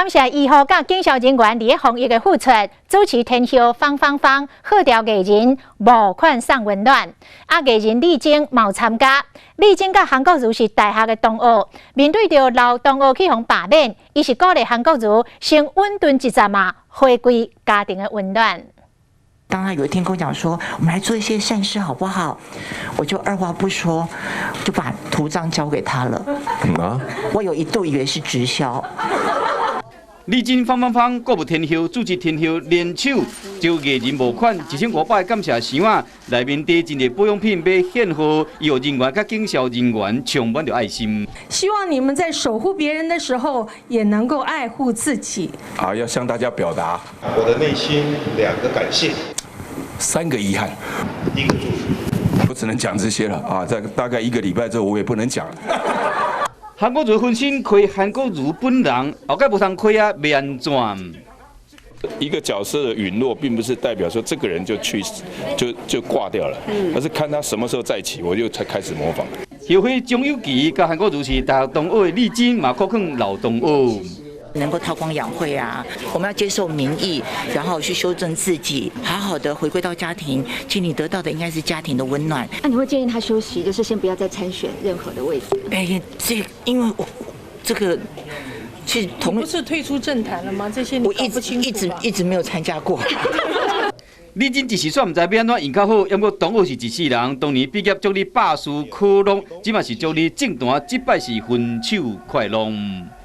感谢医护甲警消人员伫防疫的付出，主持天后方号召艺人募款送温暖。艺人丽晶冇参加，丽晶甲韩国瑜是大学的同学，面对着老同学去互罢免，伊是鼓励韩国瑜先稳顿一阵嘛，回归家庭的温暖。 当他有一天跟我讲说，我们来做一些善事好不好？我就二话不说，就把图章交给他了。我有一度以为是直销。丽晶方国务天后主持天后联手招艺人募款1500感谢箱啊，内面地真侪保养品要献给医护人员甲警消人员，充满着爱心。希望你们在守护别人的时候，也能够爱护自己。要向大家表达我的内心2个感谢，3个遗憾，1个祝福。我只能讲这些了啊！在大概1个礼拜之后，我也不能讲了。韩国瑜分身开韩国瑜本人，后盖无通开啊，袂安怎？一个角色的陨落，并不是代表说这个人就去世，就挂掉了，而是看他什么时候再起，我就才开始模仿。协会张友基甲韩国瑜是大学同学的丽晶嘛，可肯老同学。 能够韬光养晦啊，我们要接受民意，然后去修正自己，好好的回归到家庭。其实你得到的应该是家庭的温暖。那你会建议他休息，就是先不要再参选任何的位置？因为我这个是不是退出政坛了吗？这些你搞不清楚吗？一直没有参加过。丽晶一时选唔知要安怎用较好，要过同学是一世人，当年毕业祝你百事可乐，即嘛是祝你政坛这摆是分手快乐。